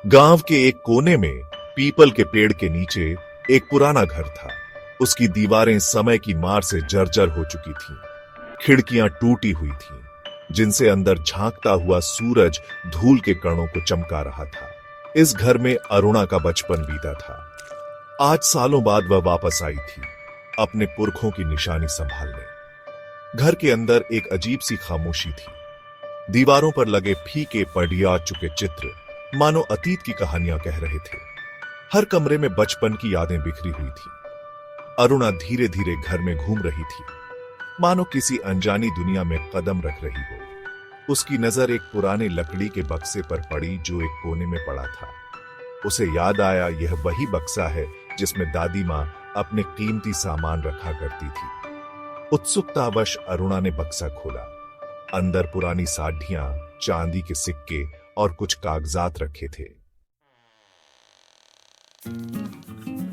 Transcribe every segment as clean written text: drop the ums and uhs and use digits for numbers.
गांव के एक कोने में पीपल के पेड़ के नीचे एक पुराना घर था। उसकी दीवारें समय की मार से जर्जर हो चुकी थीं। खिड़कियां टूटी हुई थीं, जिनसे अंदर झांकता हुआ सूरज धूल के कणों को चमका रहा था। इस घर में अरुणा का बचपन बीता था। आज सालों बाद वह वापस आई थी, अपने पुरखों की निशानी संभालने। घर के अंदर एक अजीब सी खामोशी थी। दीवारों पर लगे फीके पड़िया चुके चित्र मानो अतीत की कहानियां कह रहे थे। हर कमरे में बचपन की यादें बिखरी हुई थी। अरुणा धीरे धीरे घर में घूम रही थी, मानो किसी अनजानी दुनिया में कदम रख रही हो। उसकी नजर एक पुराने लकड़ी के बक्से पर पड़ी जो एक कोने में पड़ा था। उसे याद आया, यह वही बक्सा है जिसमें दादी मां अपने कीमती सामान रखा करती थी। उत्सुकतावश अरुणा ने बक्सा खोला। अंदर पुरानी साढ़ियां, चांदी के सिक्के और कुछ कागजात रखे थे।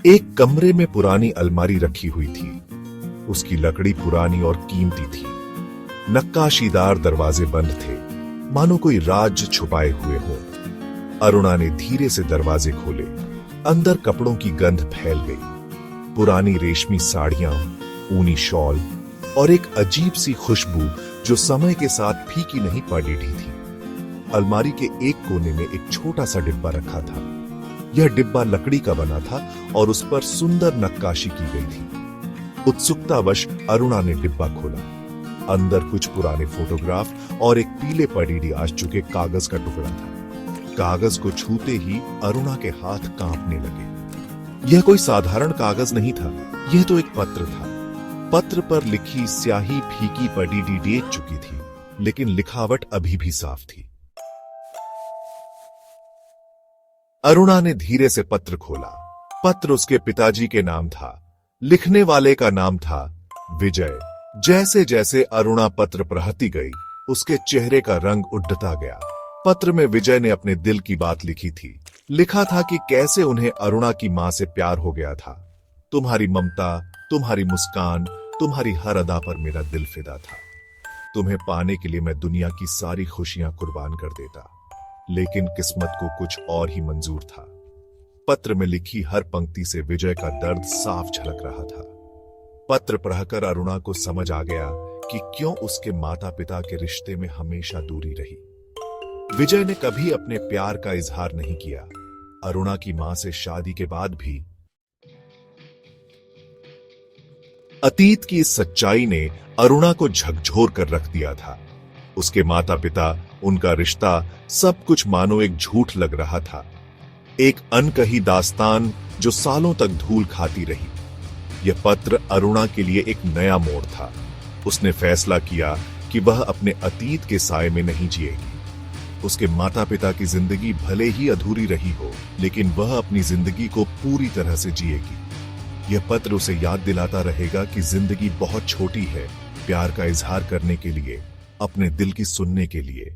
एक कमरे में पुरानी अलमारी रखी हुई थी। उसकी लकड़ी पुरानी और कीमती थी। नक्काशीदार दरवाजे बंद थे, मानो कोई राज छुपाए हुए हो। अरुणा ने धीरे से दरवाजे खोले। अंदर कपड़ों की गंध फैल गई। पुरानी रेशमी साड़ियां, ऊनी शॉल और एक अजीब सी खुशबू जो समय के साथ फीकी नहीं पड़ी थी। अलमारी के एक कोने में एक छोटा सा डिब्बा रखा था। यह डिब्बा लकड़ी का बना था और उस पर सुंदर नक्काशी की गई थी। उत्सुकतावश अरुणा ने डिब्बा खोला। अंदर कुछ पुराने फोटोग्राफ और एक पीले पड़ीडी आज चुके कागज का टुकड़ा था। कागज को छूते ही अरुणा के हाथ कांपने लगे। यह कोई साधारण कागज नहीं था, यह तो एक पत्र था। पत्र पर लिखी स्याही फीकी पड़ीडी डेट चुकी थी, लेकिन लिखावट अभी भी साफ थी। अरुणा ने धीरे से पत्र खोला। पत्र उसके पिताजी के नाम था। लिखने वाले का नाम था विजय। जैसे जैसे अरुणा पत्र पढ़ती गई, उसके चेहरे का रंग उड़ता गया। पत्र में विजय ने अपने दिल की बात लिखी थी। लिखा था कि कैसे उन्हें अरुणा की मां से प्यार हो गया था। तुम्हारी ममता, तुम्हारी मुस्कान, तुम्हारी हर अदा पर मेरा दिल फिदा था। तुम्हें पाने के लिए मैं दुनिया की सारी खुशियां कुर्बान कर देता, लेकिन किस्मत को कुछ और ही मंजूर था। पत्र में लिखी हर पंक्ति से विजय का दर्द साफ झलक रहा था। पत्र पढ़कर अरुणा को समझ आ गया कि क्यों उसके माता पिता के रिश्ते में हमेशा दूरी रही। विजय ने कभी अपने प्यार का इजहार नहीं किया। अरुणा की मां से शादी के बाद भी। अतीत की इस सच्चाई ने अरुणा को झकझोर कर रख दिया था। उसके माता पिता, उनका रिश्ता, सब कुछ मानो एक झूठ लग रहा था। एक अनकही दास्तान जो सालों तक धूल खाती रही। यह पत्र अरुणा के लिए एक नया मोड़ था। उसने फैसला किया कि वह अपने अतीत के साए में नहीं जिएगी। उसके माता पिता की जिंदगी भले ही अधूरी रही हो, लेकिन वह अपनी जिंदगी को पूरी तरह से जिएगी। यह पत्र उसे याद दिलाता रहेगा कि जिंदगी बहुत छोटी है, प्यार का इजहार करने के लिए, अपने दिल की सुनने के लिए।